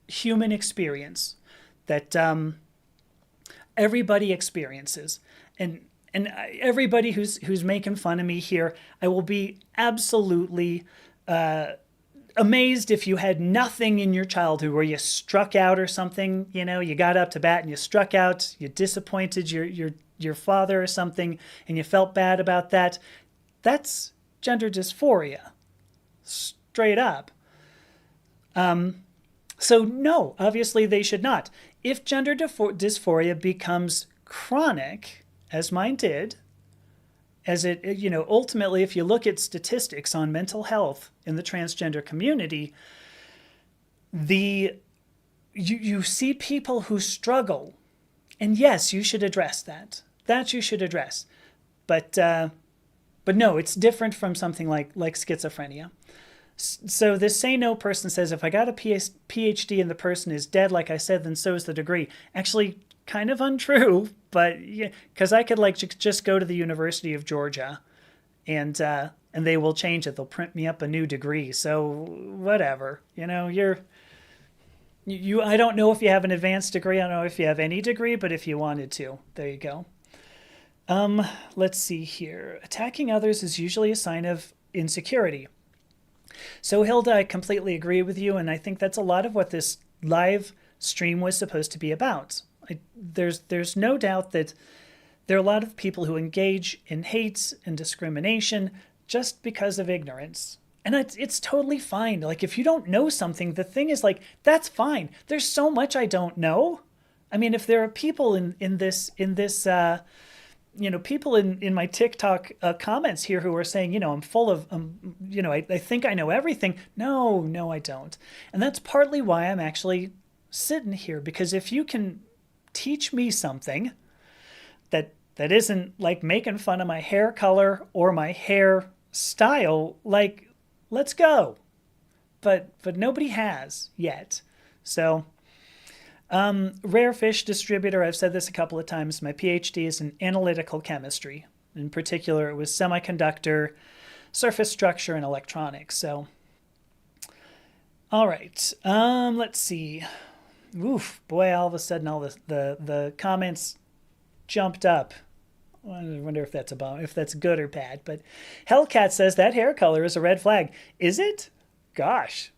human experience that everybody experiences. And everybody who's making fun of me here, I will be absolutely amazed if you had nothing in your childhood where you struck out or something. You know, you got up to bat and you struck out, you disappointed your father or something, and you felt bad about that. That's gender dysphoria, straight up. So no, obviously they should not. If gender dysphoria becomes chronic, as mine did, as it, ultimately, if you look at statistics on mental health in the transgender community, you see people who struggle. And yes, you should address that. That you should address. But no, it's different from something like schizophrenia. So this Say No person says, if I got a Ph.D. and the person is dead, like I said, then so is the degree. Actually, kind of untrue, but yeah, because I could just go to the University of Georgia and they will change it. They'll print me up a new degree. So whatever, I don't know if you have an advanced degree. I don't know if you have any degree, but if you wanted to, there you go. Let's see here. Attacking others is usually a sign of insecurity. So Hilda, I completely agree with you, and I think that's a lot of what this live stream was supposed to be about. There's no doubt that there are a lot of people who engage in hate and discrimination just because of ignorance. And it's totally fine. Like, if you don't know something, the thing is, like, that's fine. There's so much I don't know. I mean, if there are people in this people in my TikTok comments here who are saying, I'm full of, I think I know everything. No, I don't. And that's partly why I'm actually sitting here, because if you can teach me something that isn't like making fun of my hair color or my hair style, like, let's go. But nobody has yet. So Rare Fish Distributor, I've said this a couple of times, my PhD is in analytical chemistry. In particular, it was semiconductor, surface structure, and electronics. So, all right, let's see. Oof, boy, all of a sudden all the comments jumped up. I wonder if that's good or bad. But Hellcat says that hair color is a red flag. Is it? Gosh.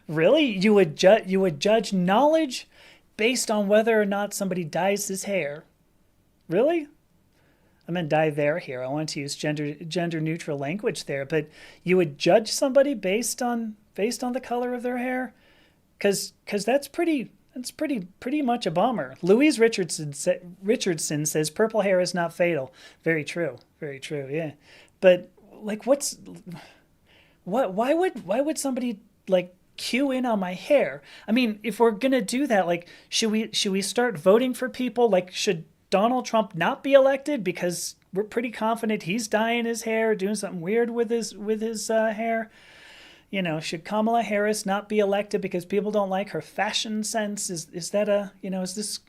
Really? You would judge knowledge based on whether or not somebody dyes his hair? Really? I meant dye their hair. I want to use gender neutral language there, but you would judge somebody based on the color of their hair? Because that's pretty That's pretty much a bummer. Louise Richardson says purple hair is not fatal. Very true. Very true. Yeah. But like what why would somebody like cue in on my hair? I mean, if we're going to do that, like should we start voting for people? Like should Donald Trump not be elected because we're pretty confident he's dyeing his hair, doing something weird with his hair? Should Kamala Harris not be elected because people don't like her fashion sense? Is that is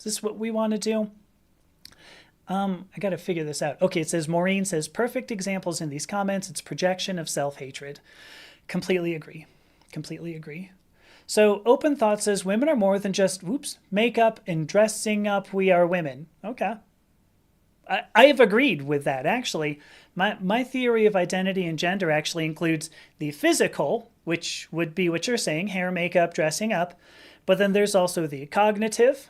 this what we want to do? I got to figure this out. Okay, it says Maureen says perfect examples in these comments. It's projection of self-hatred. Completely agree. Completely agree. So Open Thought says women are more than just makeup and dressing up. We are women. Okay. I have agreed with that, actually. My theory of identity and gender actually includes the physical, which would be what you're saying, hair, makeup, dressing up. But then there's also the cognitive,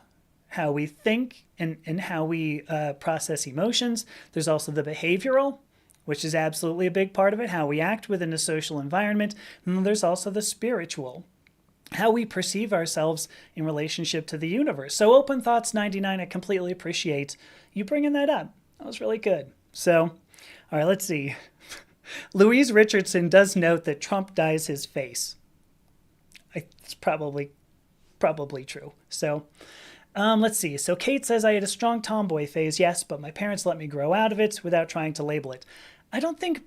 how we think and how we process emotions. There's also the behavioral, which is absolutely a big part of it, how we act within a social environment. And then there's also the spiritual, how we perceive ourselves in relationship to the universe. So Open Thoughts 99, I completely appreciate you bringing that up. That was really good. So, all right, let's see. Louise Richardson does note that Trump dyes his face. It's probably true. So, let's see. So Kate says, I had a strong tomboy phase. Yes, but my parents let me grow out of it without trying to label it. I don't think the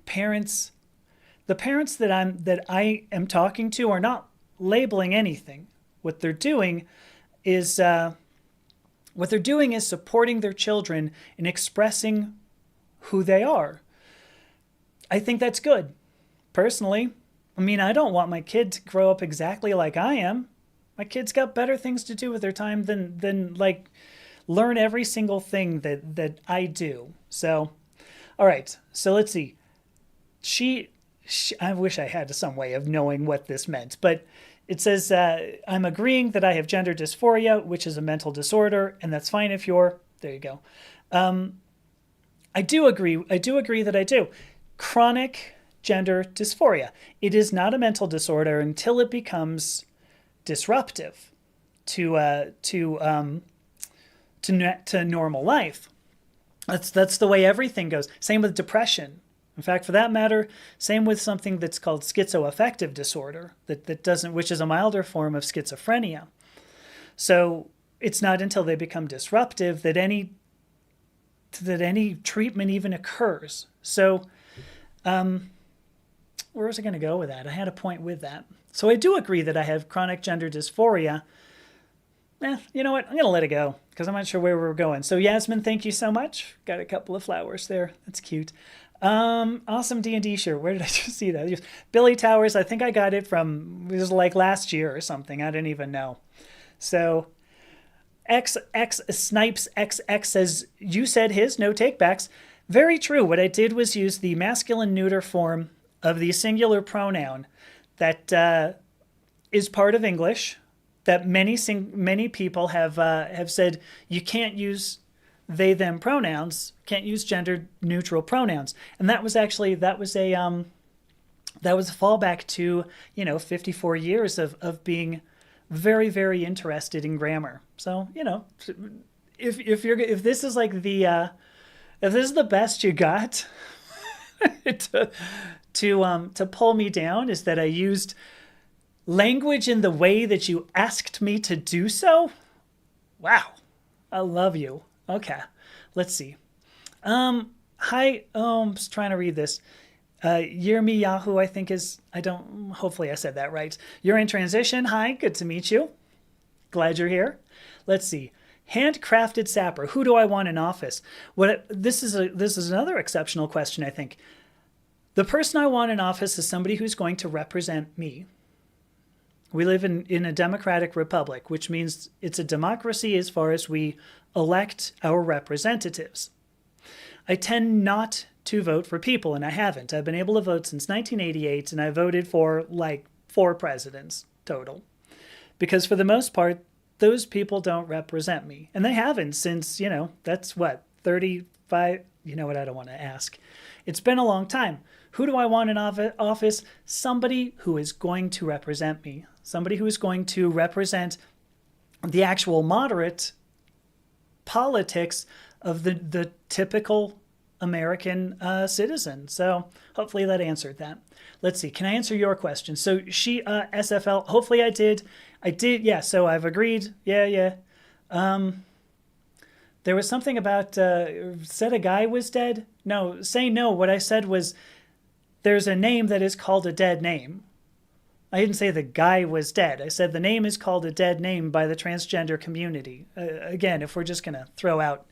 parents that I am talking to are not labeling anything. What they're doing is supporting their children in expressing who they are. I think that's good. Personally, I mean, I don't want my kid to grow up exactly like I am. My kid's got better things to do with their time than like learn every single thing that I do. So, all right. So let's see. I wish I had some way of knowing what this meant, but it says, I'm agreeing that I have gender dysphoria, which is a mental disorder, and that's fine if you're, there you go. I do agree that I do. Chronic gender dysphoria. It is not a mental disorder until it becomes disruptive to normal life. That's the way everything goes. Same with depression. In fact, for that matter, same with something that's called schizoaffective disorder, which is a milder form of schizophrenia. So it's not until they become disruptive that any treatment even occurs. So, where was I going to go with that? I had a point with that. So I do agree that I have chronic gender dysphoria. You know what? I'm going to let it go because I'm not sure where we're going. So Yasmin, thank you so much. Got a couple of flowers there. That's cute. Awesome D&D shirt. Where did I just see that? Billy Towers. I think I got it was like last year or something. I didn't even know. So XX Snipes XX says, you said his, no takebacks. Very true. What I did was use the masculine neuter form of the singular pronoun that is part of English that many people have said you can't use they them pronouns, can't use gender neutral pronouns. And that was a fallback to 54 years of being very, very interested in grammar. So if this is like if this is the best you got to pull me down, is that I used language in the way that you asked me to do so. Wow, I love you. Okay, let's see. Hi, I'm just trying to read this. Yirmi Yahoo, I think hopefully I said that right. You're in transition. Hi, good to meet you. Glad you're here. Let's see. Handcrafted sapper. Who do I want in office? This is another exceptional question, I think. The person I want in office is somebody who's going to represent me. We live in a democratic republic, which means it's a democracy as far as we elect our representatives. I tend not to vote for people, and I haven't. I've been able to vote since 1988, and I voted for like 4 presidents total. Because for the most part, those people don't represent me. And they haven't since, that's what, 35, I don't want to ask. It's been a long time. Who do I want in office? Somebody who is going to represent me. Somebody who is going to represent the actual moderate politics of the typical American citizen. So hopefully that answered that. Let's see. Can I answer your question? So she, SFL, hopefully I did. I did. Yeah. So I've agreed. Yeah. Yeah. There was something about, said a guy was dead. No, say no. What I said was there's a name that is called a dead name. I didn't say the guy was dead. I said the name is called a dead name by the transgender community. Again, if we're just going to throw out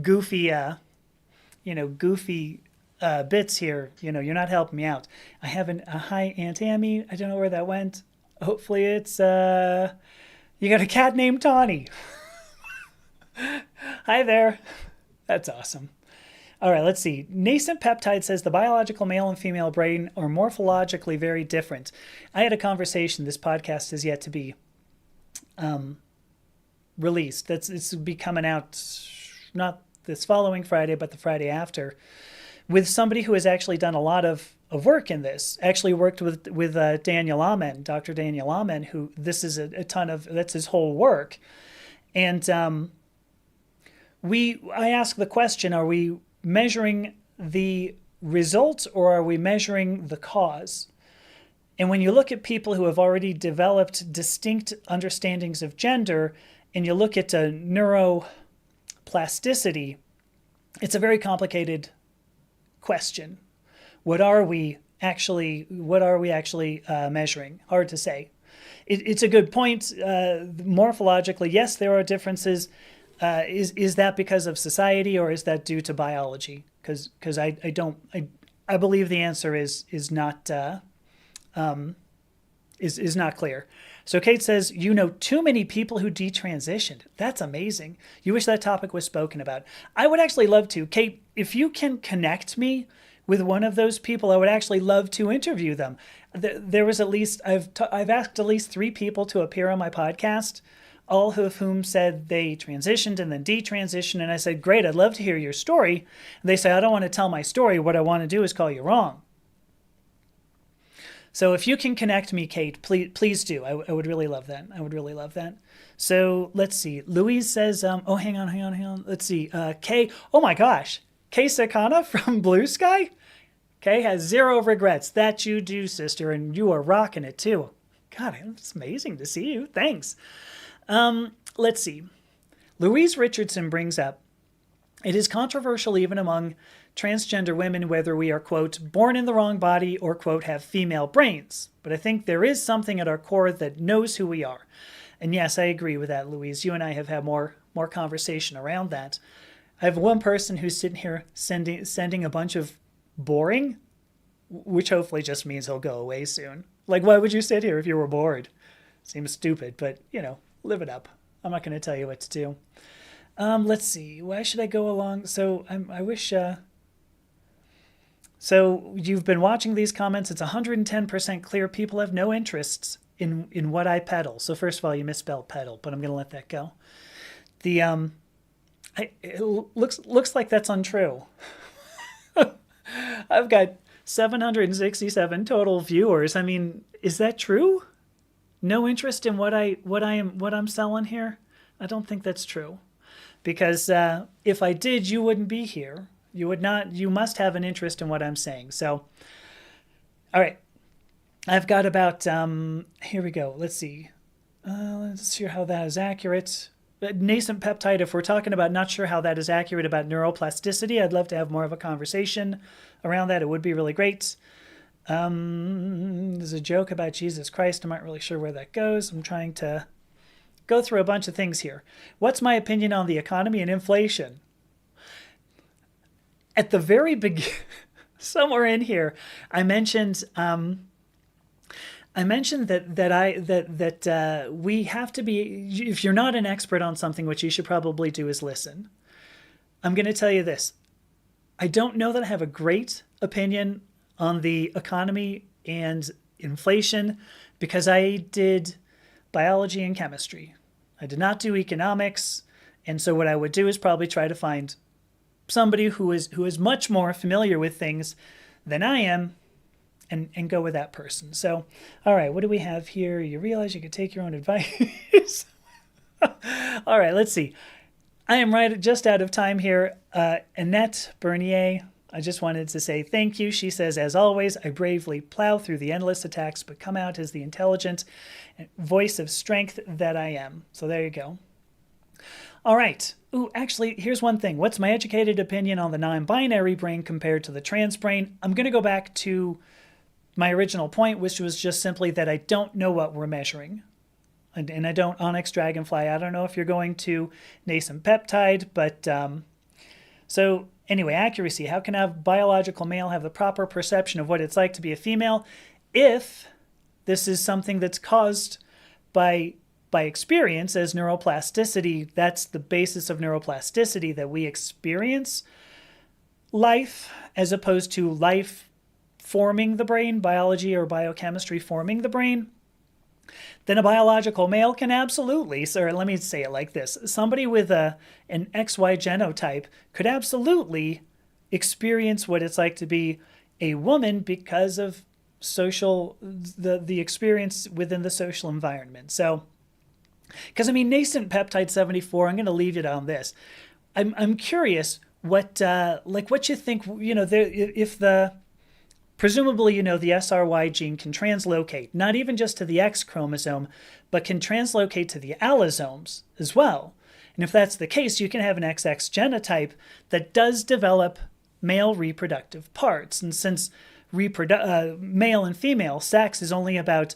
goofy, goofy bits here, you're not helping me out. I have a hi, Aunt Amy. I don't know where that went. Hopefully it's, you got a cat named Tawny. Hi there. That's awesome. All right, let's see. Nascent Peptide says the biological male and female brain are morphologically very different. I had a conversation. This podcast is yet to be released. It's be coming out not this following Friday, but the Friday after, with somebody who has actually done a lot of work in this. Actually worked with Daniel Amen, Dr. Daniel Amen, who this is a ton of, that's his whole work. And I ask the question, are we measuring the result or are we measuring the cause? And when you look at people who have already developed distinct understandings of gender and you look at neuroplasticity, it's a very complicated question. What are we actually measuring? Hard to say. It's a good point. Morphologically, yes, there are differences. Is that because of society or is that due to biology? Because I believe the answer is not clear. So Kate says, too many people who detransitioned. That's amazing. You wish that topic was spoken about. I would actually love to. Kate, if you can connect me with one of those people, I would actually love to interview them. There was at least, I've asked at least 3 people to appear on my podcast, all of whom said they transitioned and then detransitioned. And I said, great, I'd love to hear your story. And they say, I don't want to tell my story. What I want to do is call you wrong. So if you can connect me, Kate, please do. I would really love that. I would really love that. So let's see. Louise says, hang on. Let's see. Kay, oh my gosh. Kay Sakana from Blue Sky? Kay has 0 regrets. That you do, sister, and you are rocking it too. God, it's amazing to see you. Thanks. Let's see. Louise Richardson brings up, it is controversial even among transgender women whether we are, quote, born in the wrong body or, quote, have female brains. But I think there is something at our core that knows who we are. And yes, I agree with that, Louise. You and I have had more conversation around that. I have one person who's sitting here sending a bunch of boring, which hopefully just means he'll go away soon. Like, why would you sit here if you were bored? Seems stupid, but, live it up. I'm not going to tell you what to do. Let's see. Why should I go along? So I wish... So you've been watching these comments. It's 110% clear people have no interests in what I peddle. So first of all, you misspelled pedal, but I'm going to let that go. It looks like that's untrue. I've got 767 total viewers. I mean, is that true? No interest in what I'm selling here? I don't think that's true. Because if I did, you wouldn't be here. You would not. You must have an interest in what I'm saying. So, all right. I've got about, here we go. Let's see. Let's see how that is accurate. Nascent peptide, if we're talking about not sure how that is accurate about neuroplasticity, I'd love to have more of a conversation around that. It would be really great. There's a joke about Jesus Christ. I'm not really sure where that goes. I'm trying to go through a bunch of things here. What's my opinion on the economy and inflation? At the very beginning, somewhere in here, I mentioned that we have to be. If you're not an expert on something, what you should probably do is listen. I'm going to tell you this. I don't know that I have a great opinion on the economy and inflation because I did biology and chemistry. I did not do economics, and so what I would do is probably try to find somebody who is much more familiar with things than I am and go with that person. So, all right, what do we have here? You realize you could take your own advice. All right, let's see. I am right just out of time here. Annette Bernier, I just wanted to say thank you. She says, as always, I bravely plow through the endless attacks, but come out as the intelligent voice of strength that I am. So there you go. All right. Ooh, actually, here's one thing. What's my educated opinion on the non-binary brain compared to the trans brain? I'm going to go back to my original point, which was just simply that I don't know what we're measuring. And I don't, Onyx Dragonfly, I don't know if you're going to nascent peptide, but so anyway, accuracy. How can a biological male have the proper perception of what it's like to be a female if this is something that's caused by experience as neuroplasticity? That's the basis of neuroplasticity, that we experience life as opposed to life forming the brain, biology or biochemistry forming the brain. Then a biological male can absolutely, or let me say it like this, somebody with an XY genotype could absolutely experience what it's like to be a woman because of the experience within the social environment. So, because I mean, nascent peptide 74, I'm going to leave it on this. I'm curious what you think, if the presumably, the SRY gene can translocate, not even just to the X chromosome, but can translocate to the allosomes as well. And if that's the case, you can have an XX genotype that does develop male reproductive parts. And since male and female sex is only about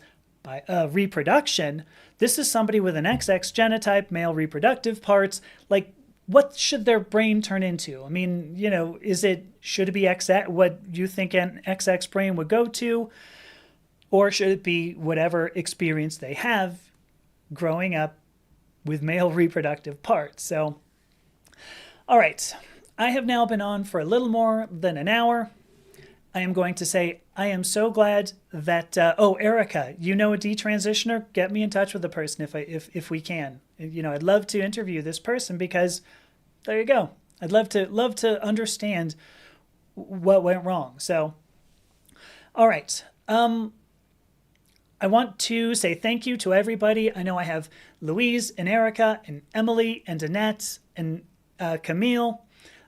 reproduction, this is somebody with an XX genotype, male reproductive parts. Like, what should their brain turn into? I mean, should it be XX, what you think an XX brain would go to? Or should it be whatever experience they have growing up with male reproductive parts? So, all right. I have now been on for a little more than an hour. I am going to say I am so glad that, Erica, a detransitioner? Get me in touch with the person if we can. I'd love to interview this person because there you go. I'd love to understand what went wrong. So, all right. I want to say thank you to everybody. I know I have Louise and Erica and Emily and Annette and Camille.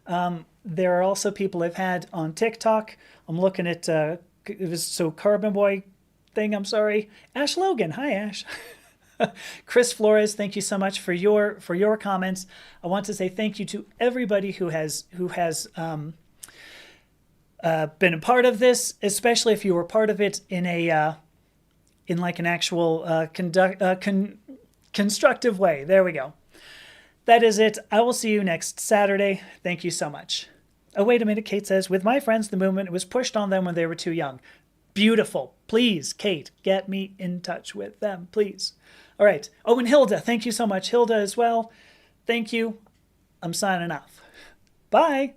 There are also people I've had on TikTok. I'm looking at Carbon Boy thing. I'm sorry, Ash Logan. Hi, Ash. Chris Flores, thank you so much for your comments. I want to say thank you to everybody who has been a part of this, especially if you were part of it in an actual constructive way. There we go. That is it. I will see you next Saturday. Thank you so much. Oh, wait a minute. Kate says, with my friends, the movement was pushed on them when they were too young. Beautiful. Please, Kate, get me in touch with them, please. All right. Oh, and Hilda, thank you so much. Hilda as well. Thank you. I'm signing off. Bye.